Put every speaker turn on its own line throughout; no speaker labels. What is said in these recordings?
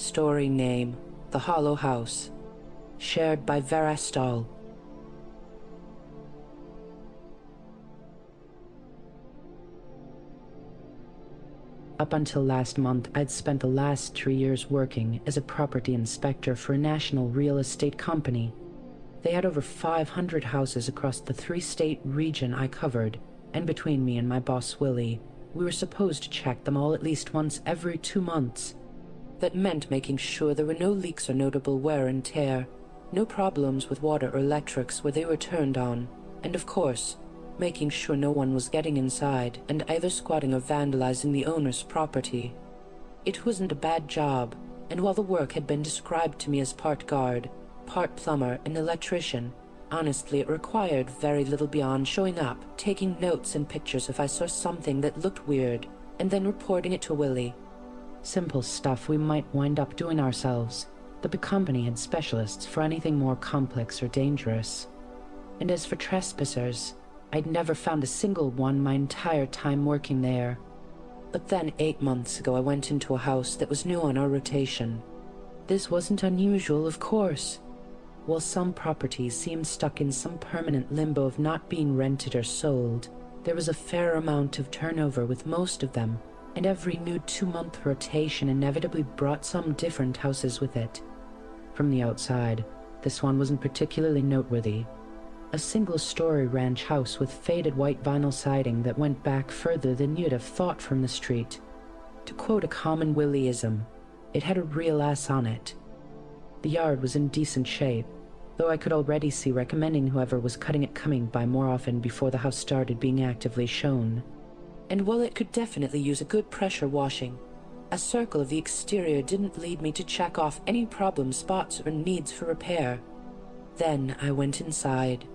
Story name, The Hollow House. Shared by Verastal. Up until last month, I'd spent the last 3 years working as a property inspector for a national real estate company. They had over 500 houses across the 3-state region I covered, and between me and my boss Willie, we were supposed to check them all at least once every 2 months. That meant making sure there were no leaks or notable wear and tear, no problems with water or electrics where they were turned on, and of course, making sure no one was getting inside and either squatting or vandalizing the owner's property. It wasn't a bad job, and while the work had been described to me as part guard, part plumber and electrician, honestly it required very little beyond showing up, taking notes and pictures if I saw something that looked weird, and then reporting it to Willie. Simple stuff we might wind up doing ourselves, but the company had specialists for anything more complex or dangerous. And as for trespassers, I'd never found a single one my entire time working there. But then 8 months ago I went into a house that was new on our rotation. This wasn't unusual, of course. While some properties seemed stuck in some permanent limbo of not being rented or sold, there was a fair amount of turnover with most of them, and every new 2-month rotation inevitably brought some different houses with it. From the outside, this one wasn't particularly noteworthy. A single-story ranch house with faded white vinyl siding that went back further than you'd have thought from the street. To quote a common Willieism, it had a real ass on it. The yard was in decent shape, though I could already see recommending whoever was cutting it coming by more often before the house started being actively shown. And while it could definitely use a good pressure washing, a circle of the exterior didn't lead me to check off any problem spots or needs for repair. Then I went inside.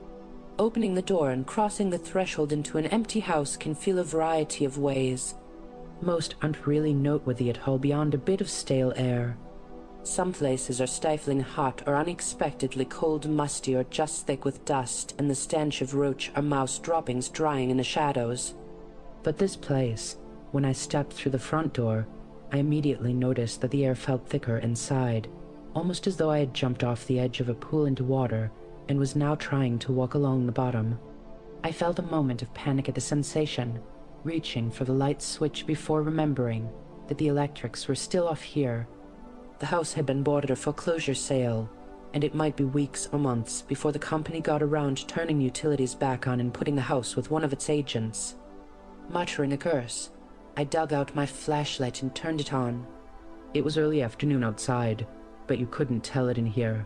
Opening the door and crossing the threshold into an empty house can feel a variety of ways. Most aren't really noteworthy at all beyond a bit of stale air. Some places are stifling hot or unexpectedly cold and musty or just thick with dust and the stench of roach or mouse droppings drying in the shadows. But this place, when I stepped through the front door, I immediately noticed that the air felt thicker inside, almost as though I had jumped off the edge of a pool into water and was now trying to walk along the bottom. I felt a moment of panic at the sensation, reaching for the light switch before remembering that the electrics were still off here. The house had been bought at a foreclosure sale, and it might be weeks or months before the company got around to turning utilities back on and putting the house with one of its agents. Muttering a curse, I dug out my flashlight and turned it on. It was early afternoon outside, but you couldn't tell it in here.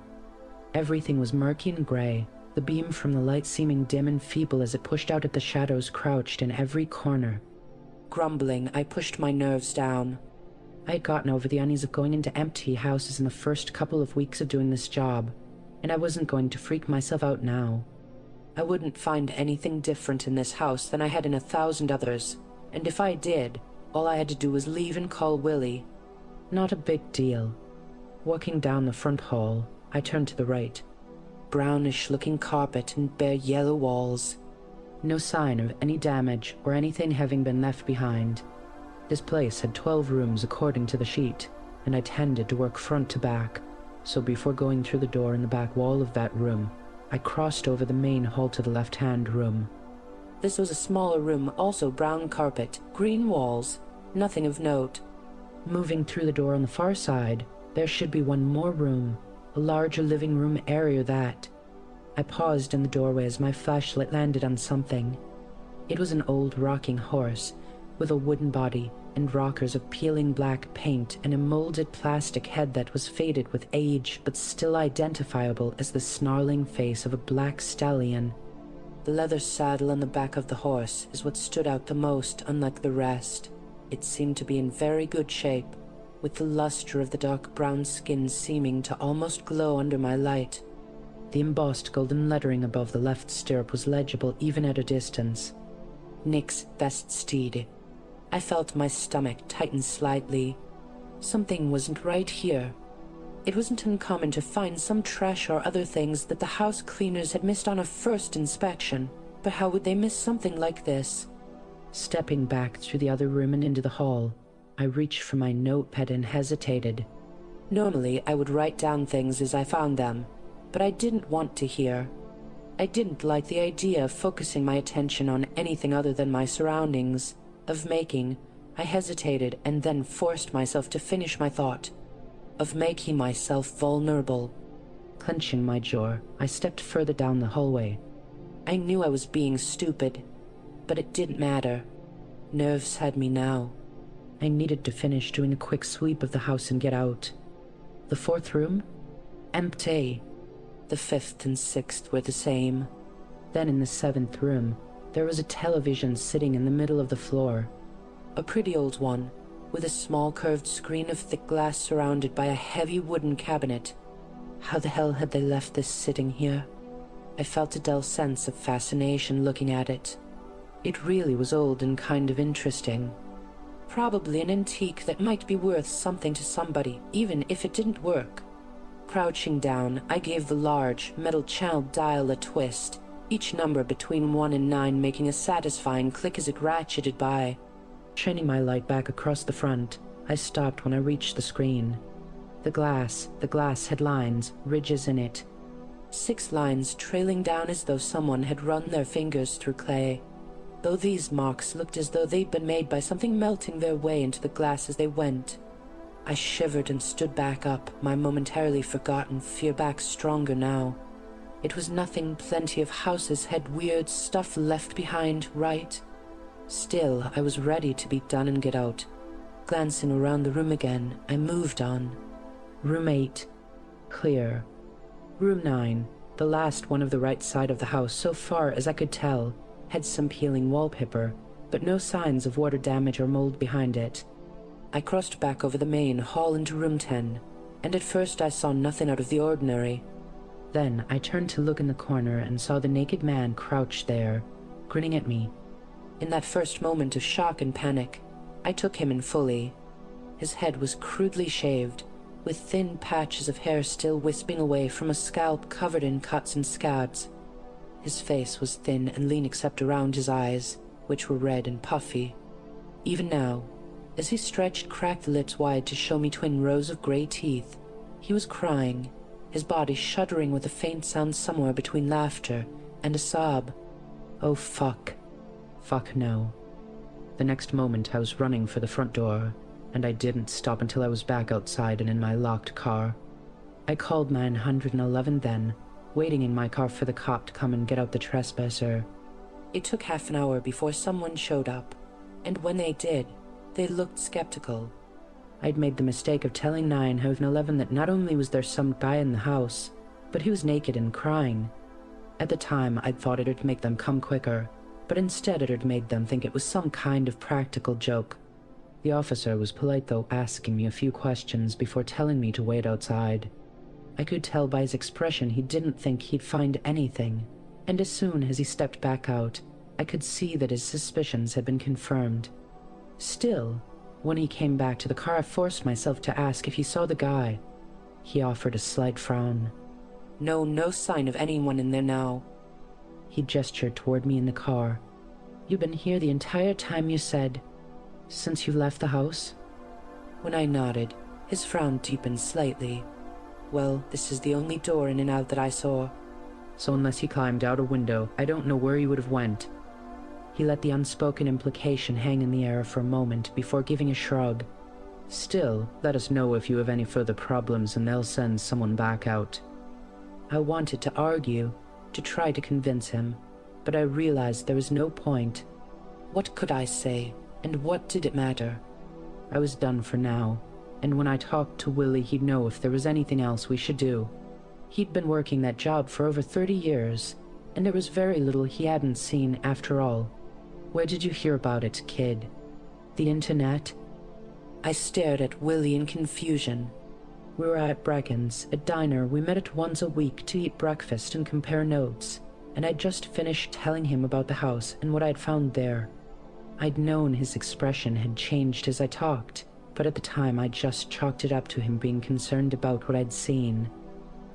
Everything was murky and gray, the beam from the light seeming dim and feeble as it pushed out at the shadows crouched in every corner. Grumbling, I pushed my nerves down. I had gotten over the unease of going into empty houses in the first couple of weeks of doing this job, and I wasn't going to freak myself out now. I wouldn't find anything different in this house than I had in 1,000 others, and if I did, all I had to do was leave and call Willie. Not a big deal. Walking down the front hall, I turned to the right. Brownish-looking carpet and bare yellow walls. No sign of any damage or anything having been left behind. This place had 12 rooms according to the sheet, and I tended to work front to back, so before going through the door in the back wall of that room, I crossed over the main hall to the left-hand room. This was a smaller room, also brown carpet, green walls, nothing of note. Moving through the door on the far side, there should be one more room, a larger living room area that. I paused in the doorway as my flashlight landed on something. It was an old rocking horse, with a wooden body and rockers of peeling black paint and a molded plastic head that was faded with age but still identifiable as the snarling face of a black stallion. The leather saddle on the back of the horse is what stood out the most, unlike the rest. It seemed to be in very good shape, with the luster of the dark brown skin seeming to almost glow under my light. The embossed golden lettering above the left stirrup was legible even at a distance. Nick's best steed. I felt my stomach tighten slightly. Something wasn't right here. It wasn't uncommon to find some trash or other things that the house cleaners had missed on a first inspection, but how would they miss something like this? Stepping back through the other room and into the hall, I reached for my notepad and hesitated. Normally, I would write down things as I found them, but I didn't want to hear. I didn't like the idea of focusing my attention on anything other than my surroundings, of making. I hesitated and then forced myself to finish my thought, of making myself vulnerable. Clenching my jaw, I stepped further down the hallway. I knew I was being stupid, but it didn't matter. Nerves had me now. I needed to finish doing a quick sweep of the house and get out. The fourth room? Empty. The fifth and sixth were the same. Then in the seventh room, there was a television sitting in the middle of the floor. A pretty old one, with a small curved screen of thick glass surrounded by a heavy wooden cabinet. How the hell had they left this sitting here? I felt a dull sense of fascination looking at it. It really was old and kind of interesting. Probably an antique that might be worth something to somebody, even if it didn't work. Crouching down, I gave the large, metal-channeled dial a twist, each number between 1 and 9 making a satisfying click as it ratcheted by. Shining my light back across the front, I stopped when I reached the screen. The glass had lines, ridges in it. 6 lines trailing down as though someone had run their fingers through clay. Though these marks looked as though they'd been made by something melting their way into the glass as they went. I shivered and stood back up, my momentarily forgotten fear back stronger now. It was nothing plenty of houses had weird stuff left behind, right? Still, I was ready to be done and get out. Glancing around the room again, I moved on. Room 8. Clear. Room 9, the last one of the right side of the house so far as I could tell, had some peeling wallpaper, but no signs of water damage or mold behind it. I crossed back over the main hall into room 10, and at first I saw nothing out of the ordinary. Then I turned to look in the corner and saw the naked man crouched there, grinning at me. In that first moment of shock and panic, I took him in fully. His head was crudely shaved, with thin patches of hair still wisping away from a scalp covered in cuts and scabs. His face was thin and lean except around his eyes, which were red and puffy. Even now, as he stretched cracked lips wide to show me twin rows of gray teeth, he was crying, his body shuddering with a faint sound somewhere between laughter and a sob. Oh, fuck. Fuck no. The next moment I was running for the front door, and I didn't stop until I was back outside and in my locked car. I called 911 then, waiting in my car for the cop to come and get out the trespasser. It took half an hour before someone showed up, and when they did, they looked skeptical. I'd made the mistake of telling 911 that not only was there some guy in the house, but he was naked and crying. At the time, I'd thought it'd make them come quicker, but instead it had made them think it was some kind of practical joke. The officer was polite though, asking me a few questions before telling me to wait outside. I could tell by his expression he didn't think he'd find anything, and as soon as he stepped back out, I could see that his suspicions had been confirmed. Still, when he came back to the car, I forced myself to ask if he saw the guy. He offered a slight frown. No sign of anyone in there now. He gestured toward me in the car. You've been here the entire time, you said. Since you left the house? When I nodded, his frown deepened slightly. Well, this is the only door in and out that I saw. So unless he climbed out a window, I don't know where he would have went. He let the unspoken implication hang in the air for a moment before giving a shrug. Still, let us know if you have any further problems and they'll send someone back out. I wanted to argue, to try to convince him, but I realized there was no point. What could I say, and what did it matter? I was done for now, and when I talked to Willie, he'd know if there was anything else we should do. He'd been working that job for over 30 years, and there was very little he hadn't seen after all. Where did you hear about it, kid? The internet? I stared at Willie in confusion. We were at Brecken's, a diner we met at once a week to eat breakfast and compare notes, and I'd just finished telling him about the house and what I'd found there. I'd known his expression had changed as I talked, but at the time I just chalked it up to him being concerned about what I'd seen.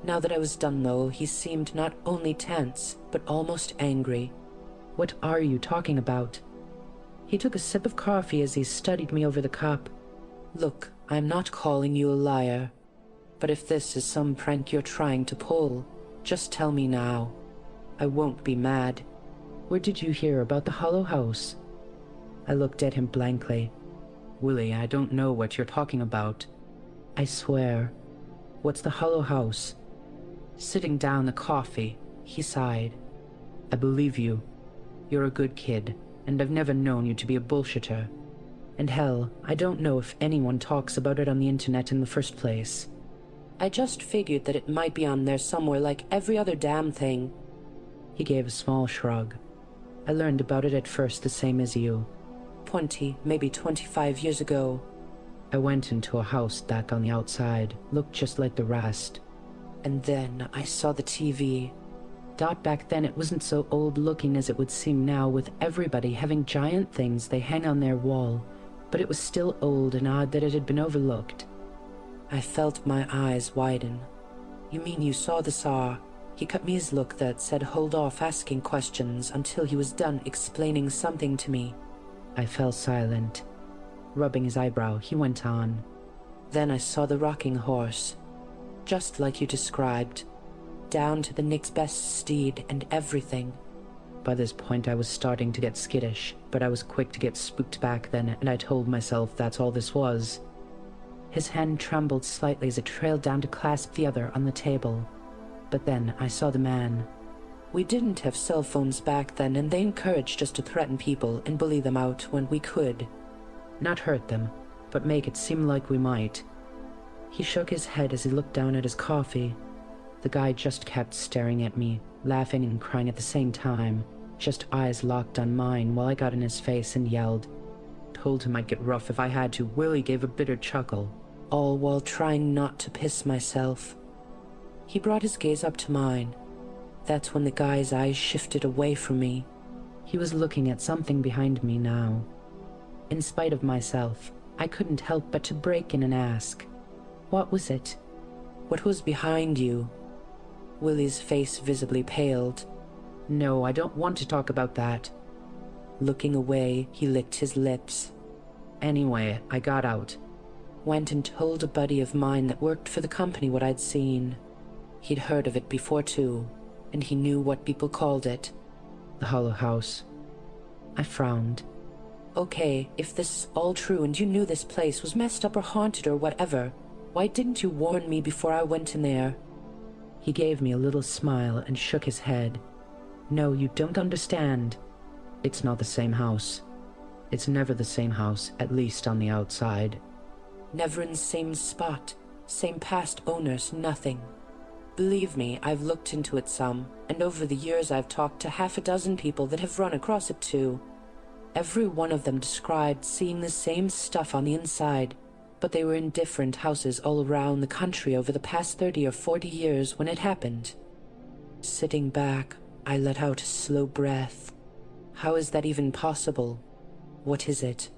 Now that I was done, though, he seemed not only tense, but almost angry. What are you talking about? He took a sip of coffee as he studied me over the cup. Look, I'm not calling you a liar. But if this is some prank you're trying to pull, just tell me now. I won't be mad. Where did you hear about the Hollow House? I looked at him blankly. Willie, I don't know what you're talking about. I swear. What's the Hollow House? Sitting down the coffee, he sighed. I believe you. You're a good kid, and I've never known you to be a bullshitter. And hell, I don't know if anyone talks about it on the internet in the first place. I just figured that it might be on there somewhere like every other damn thing. He gave a small shrug. I learned about it at first the same as you. 20, maybe 25 years ago. I went into a house that on the outside looked just like the rest. And then I saw the TV. Back then it wasn't so old looking as it would seem now, with everybody having giant things they hang on their wall, but it was still old and odd that it had been overlooked. I felt my eyes widen. You mean you saw the Saw? He cut me his look that said hold off asking questions until he was done explaining something to me. I fell silent. Rubbing his eyebrow, he went on. Then I saw the rocking horse, just like you described, down to the next best steed and everything. By this point I was starting to get skittish, but I was quick to get spooked back then, and I told myself that's all this was. His hand trembled slightly as it trailed down to clasp the other on the table. But then I saw the man. We didn't have cell phones back then, and they encouraged us to threaten people and bully them out when we could. Not hurt them, but make it seem like we might. He shook his head as he looked down at his coffee. The guy just kept staring at me, laughing and crying at the same time, just eyes locked on mine while I got in his face and yelled. Told him I'd get rough if I had to. Willie gave a bitter chuckle, all while trying not to piss myself. He brought his gaze up to mine. That's when the guy's eyes shifted away from me. He was looking at something behind me now. In spite of myself, I couldn't help but to break in and ask, what was it? What was behind you? Willie's face visibly paled. No, I don't want to talk about that. Looking away, he licked his lips. Anyway, I got out. Went and told a buddy of mine that worked for the company what I'd seen. He'd heard of it before too, and he knew what people called it. The Hollow House. I frowned. Okay, if this is all true and you knew this place was messed up or haunted or whatever, why didn't you warn me before I went in there? He gave me a little smile and shook his head. No, you don't understand. It's not the same house. It's never the same house, at least on the outside. Never in the same spot, same past owners, nothing. Believe me, I've looked into it some, and over the years I've talked to half a dozen people that have run across it too. Every one of them described seeing the same stuff on the inside, but they were in different houses all around the country over the past 30 or 40 years when it happened. Sitting back, I let out a slow breath. How is that even possible? What is it?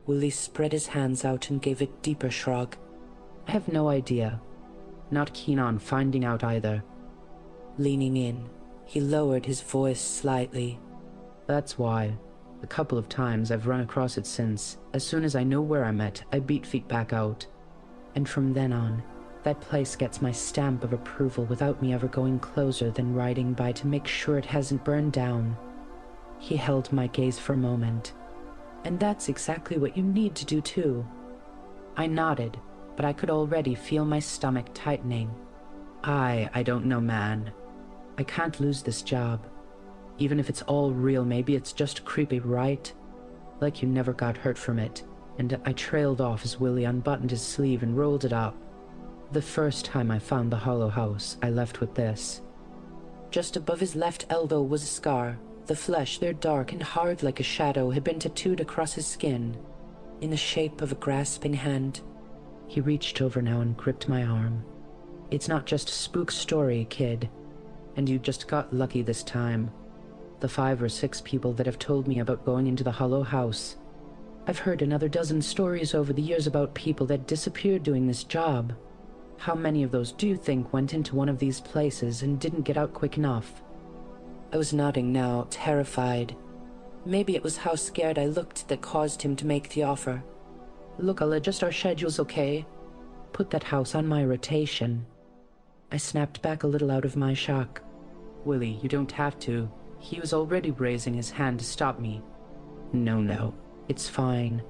Willie spread his hands out and gave a deeper shrug. I have no idea. Not keen on finding out either. Leaning in, he lowered his voice slightly. That's why. A couple of times I've run across it since. As soon as I know where I'm at, I beat feet back out. And from then on, that place gets my stamp of approval without me ever going closer than riding by to make sure it hasn't burned down. He held my gaze for a moment. And that's exactly what you need to do too. I nodded, but I could already feel my stomach tightening. I don't know, man. I can't lose this job. Even if it's all real, maybe it's just creepy, right? Like you never got hurt from it. And I trailed off as Willie unbuttoned his sleeve and rolled it up. The first time I found the Hollow House, I left with this. Just above his left elbow was a scar. The flesh, there dark and hard like a shadow, had been tattooed across his skin, in the shape of a grasping hand. He reached over now and gripped my arm. It's not just a spook story, kid. And you just got lucky this time. The 5 or 6 people that have told me about going into the Hollow House. I've heard another dozen stories over the years about people that disappeared doing this job. How many of those do you think went into one of these places and didn't get out quick enough? I was nodding now, terrified. Maybe it was how scared I looked that caused him to make the offer. Look, I'll adjust our schedules, okay? put that house on my rotation. I snapped back a little out of my shock. Willie, you don't have to. He was already raising his hand to stop me. No, it's fine.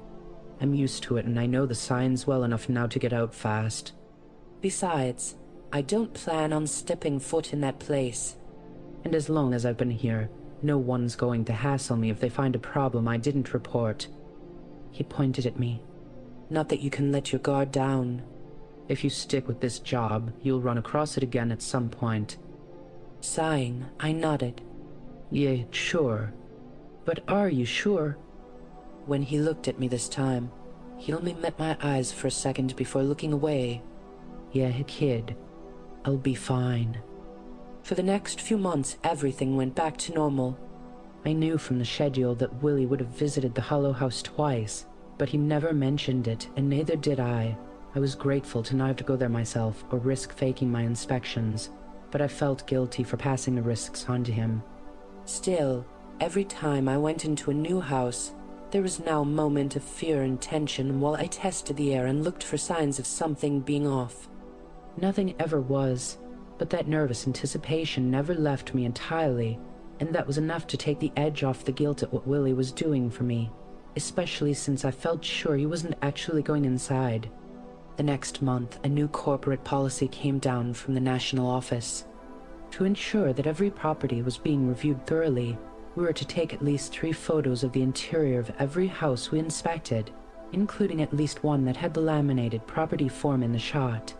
I'm used to it and I know the signs well enough now to get out fast. Besides, I don't plan on stepping foot in that place. And as long as I've been here, no one's going to hassle me if they find a problem I didn't report. He pointed at me. Not that you can let your guard down. If you stick with this job, you'll run across it again at some point. Sighing, I nodded. Yeah, sure. But are you sure? When he looked at me this time, he only met my eyes for a second before looking away. Yeah, kid. I'll be fine. For the next few months, everything went back to normal. I knew from the schedule that Willie would have visited the Hollow House twice, but he never mentioned it, and neither did I. I was grateful to not have to go there myself or risk faking my inspections, but I felt guilty for passing the risks on to him. Still, every time I went into a new house, there was now a moment of fear and tension while I tested the air and looked for signs of something being off. Nothing ever was, but that nervous anticipation never left me entirely, and that was enough to take the edge off the guilt at what Willie was doing for me, especially since I felt sure he wasn't actually going inside. The next month, a new corporate policy came down from the national office. To ensure that every property was being reviewed thoroughly, we were to take at least 3 photos of the interior of every house we inspected, including at least one that had the laminated property form in the shot.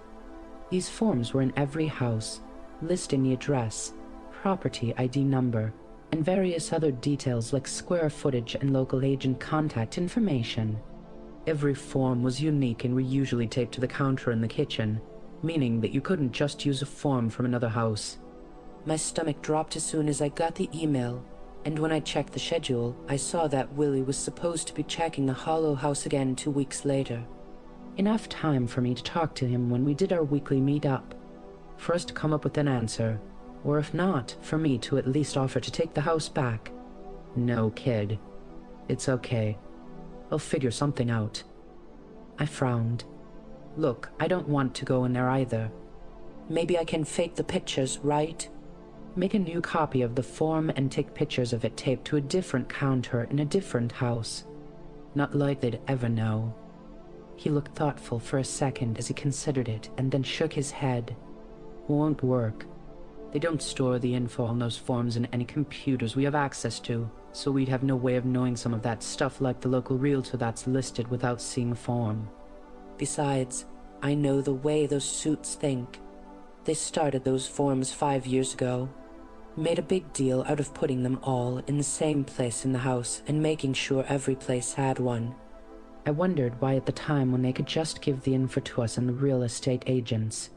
These forms were in every house, listing the address, property ID number, and various other details like square footage and local agent contact information. Every form was unique and were usually taped to the counter in the kitchen, meaning that you couldn't just use a form from another house. My stomach dropped as soon as I got the email, and when I checked the schedule, I saw that Willie was supposed to be checking the Hollow House again 2 weeks later. Enough time for me to talk to him when we did our weekly meet-up, for us to come up with an answer, or if not, for me to at least offer to take the house back. No, kid. It's okay. I'll figure something out. I frowned. Look, I don't want to go in there either. Maybe I can fake the pictures, right? Make a new copy of the form and take pictures of it taped to a different counter in a different house. Not like they'd ever know. He looked thoughtful for a second as he considered it and then shook his head. Won't work. They don't store the info on those forms in any computers we have access to, so we'd have no way of knowing some of that stuff like the local realtor that's listed without seeing a form. Besides, I know the way those suits think. They started those forms 5 years ago. Made a big deal out of putting them all in the same place in the house and making sure every place had one. I wondered why at the time when they could just give the info to us and the real estate agents.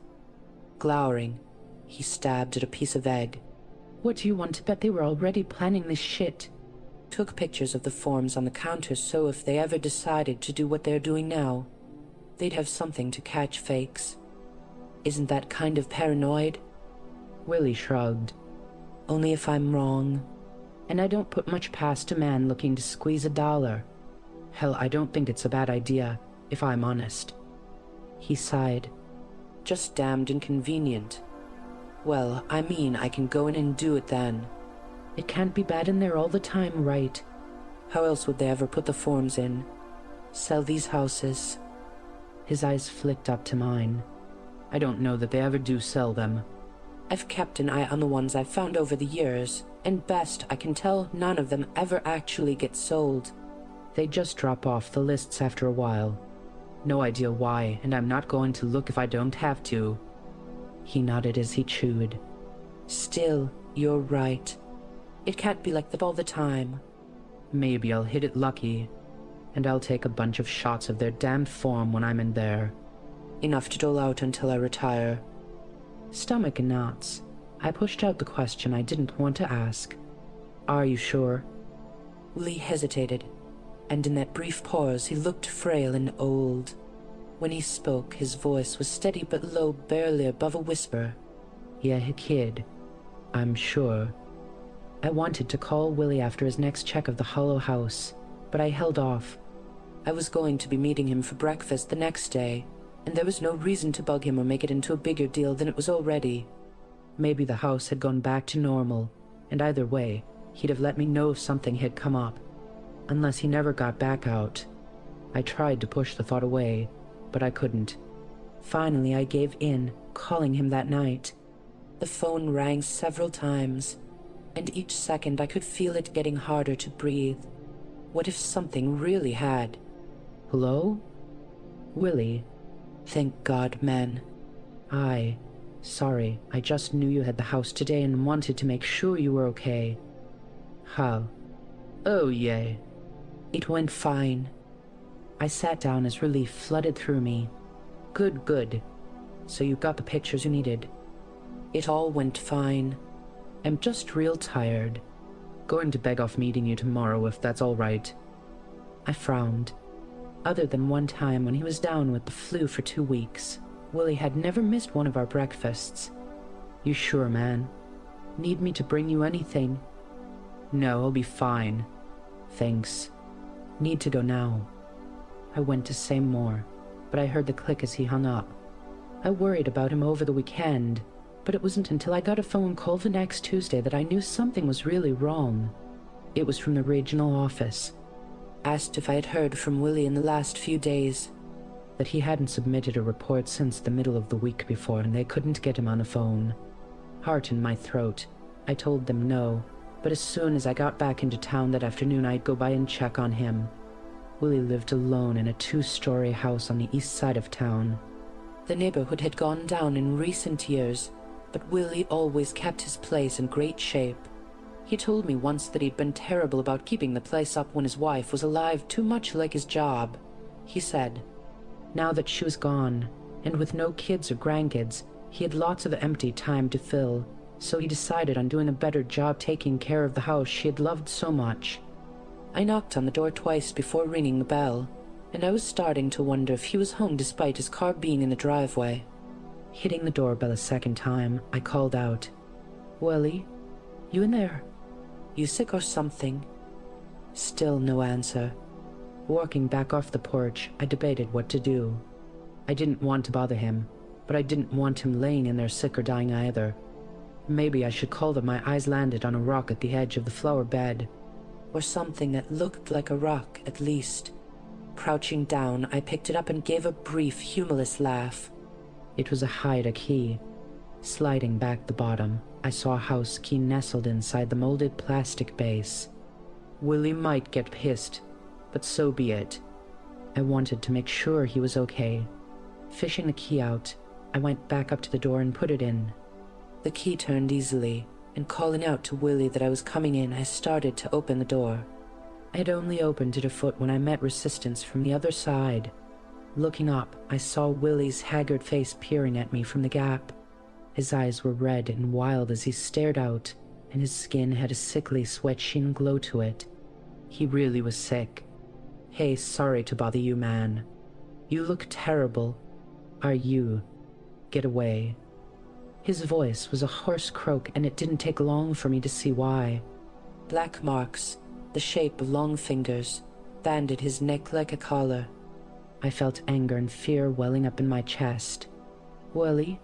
Glowering, he stabbed at a piece of egg. What do you want to bet they were already planning this shit? Took pictures of the forms on the counter so if they ever decided to do what they're doing now, they'd have something to catch fakes. Isn't that kind of paranoid? Willie shrugged. Only if I'm wrong. And I don't put much past a man looking to squeeze a dollar. Hell, I don't think it's a bad idea, if I'm honest. He sighed. Just damned inconvenient. Well, I mean, I can go in and do it then. It can't be bad in there all the time, right? How else would they ever put the forms in? Sell these houses? His eyes flicked up to mine. I don't know that they ever do sell them. I've kept an eye on the ones I've found over the years, and best I can tell none of them ever actually get sold. They just drop off the lists after a while. No idea why, and I'm not going to look if I don't have to. He nodded as he chewed. Still, you're right. It can't be like that all the time. Maybe I'll hit it lucky, and I'll take a bunch of shots of their damned form when I'm in there. Enough to dole out until I retire. Stomach in knots, I pushed out the question I didn't want to ask. Are you sure? Lee hesitated, and in that brief pause he looked frail and old. When he spoke, his voice was steady but low, barely above a whisper. Yeah, kid. I'm sure. I wanted to call Willie after his next check of the Hollow House, but I held off. I was going to be meeting him for breakfast the next day, and there was no reason to bug him or make it into a bigger deal than it was already. Maybe the house had gone back to normal, and either way, he'd have let me know if something had come up. Unless he never got back out. I tried to push the thought away, but I couldn't. Finally, I gave in, calling him that night. The phone rang several times, and each second I could feel it getting harder to breathe. What if something really had? Hello? Willie. Thank God, man. Sorry, I just knew you had the house today and wanted to make sure you were okay. How? Oh, yay. It went fine. I sat down as relief flooded through me. Good. So you got the pictures you needed? It all went fine. I'm just real tired. Going to beg off meeting you tomorrow if that's all right. I frowned. Other than one time when he was down with the flu for 2 weeks, Willie had never missed one of our breakfasts. You sure, man? Need me to bring you anything? No, I'll be fine. Thanks. Need to go now. I went to say more, but I heard the click as he hung up. I worried about him over the weekend, but it wasn't until I got a phone call the next Tuesday that I knew something was really wrong. It was from the regional office. Asked if I had heard from Willie in the last few days. That he hadn't submitted a report since the middle of the week before and they couldn't get him on a phone. Heart in my throat. I told them no, but as soon as I got back into town that afternoon I'd go by and check on him. Willie lived alone in a 2-story house on the east side of town. The neighborhood had gone down in recent years, but Willie always kept his place in great shape. He told me once that he'd been terrible about keeping the place up when his wife was alive, too much like his job. He said, now that she was gone, and with no kids or grandkids, he had lots of empty time to fill, so he decided on doing a better job taking care of the house she had loved so much. I knocked on the door twice before ringing the bell, and I was starting to wonder if he was home despite his car being in the driveway. Hitting the doorbell a second time, I called out, Willie, you in there? You sick or something? Still no answer. Walking back off the porch, I debated what to do. I didn't want to bother him, but I didn't want him laying in there sick or dying either. Maybe I should call that my eyes landed on a rock at the edge of the flower bed. Or something that looked like a rock, at least. Crouching down, I picked it up and gave a brief, humorless laugh. It was a hide key. Sliding back the bottom, I saw a house key nestled inside the molded plastic base. Willie might get pissed, but so be it. I wanted to make sure he was okay. Fishing the key out, I went back up to the door and put it in. The key turned easily, and calling out to Willie that I was coming in, I started to open the door. I had only opened it a foot when I met resistance from the other side. Looking up, I saw Willie's haggard face peering at me from the gap. His eyes were red and wild as he stared out, and his skin had a sickly sweat-sheen glow to it. He really was sick. Hey, sorry to bother you, man. You look terrible. Are you? Get away. His voice was a hoarse croak, and it didn't take long for me to see why. Black marks, the shape of long fingers, banded his neck like a collar. I felt anger and fear welling up in my chest. Willie?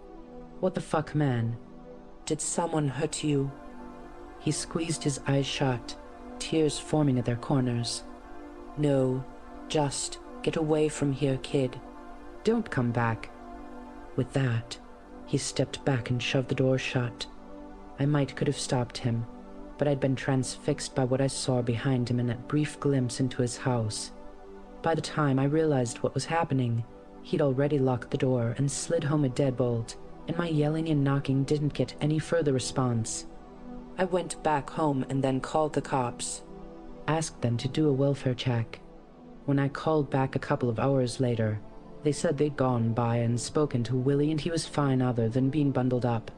What the fuck, man? Did someone hurt you? He squeezed his eyes shut, tears forming at their corners. No, just get away from here, kid. Don't come back. With that, he stepped back and shoved the door shut. I could have stopped him, but I'd been transfixed by what I saw behind him in that brief glimpse into his house. By the time I realized what was happening, he'd already locked the door and slid home a deadbolt, and my yelling and knocking didn't get any further response. I went back home and then called the cops. Asked them to do a welfare check. When I called back a couple of hours later, they said they'd gone by and spoken to Willie and he was fine other than being bundled up.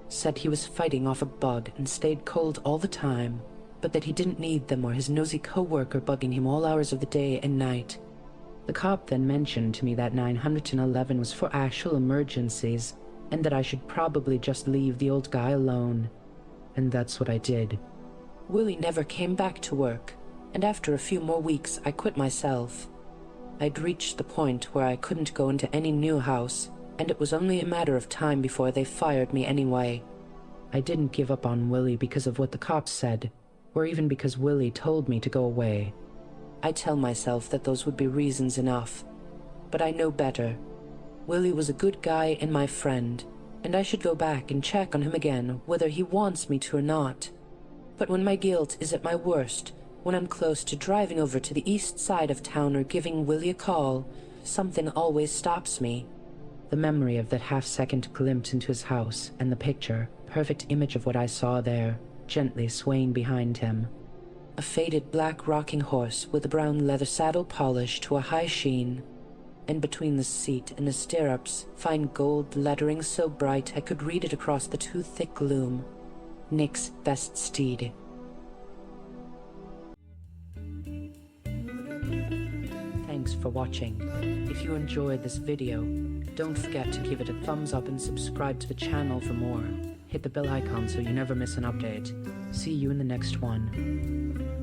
Said he was fighting off a bug and stayed cold all the time, but that he didn't need them or his nosy co-worker bugging him all hours of the day and night. The cop then mentioned to me that 911 was for actual emergencies and that I should probably just leave the old guy alone. And that's what I did. Willie never came back to work, and after a few more weeks I quit myself. I'd reached the point where I couldn't go into any new house, and it was only a matter of time before they fired me anyway. I didn't give up on Willie because of what the cops said, or even because Willie told me to go away. I tell myself that those would be reasons enough, but I know better. Willie was a good guy and my friend, and I should go back and check on him again, whether he wants me to or not. But when my guilt is at my worst, when I'm close to driving over to the east side of town or giving Willie a call, something always stops me. The memory of that half-second glimpse into his house and the picture, perfect image of what I saw there, gently swaying behind him. A faded black rocking horse with a brown leather saddle polished to a high sheen, and between the seat and the stirrups, fine gold lettering so bright I could read it across the too thick gloom. Nick's best steed. Thanks for watching. If you enjoyed this video, don't forget to give it a thumbs up and subscribe to the channel for more. Hit the bell icon so you never miss an update. See you in the next one.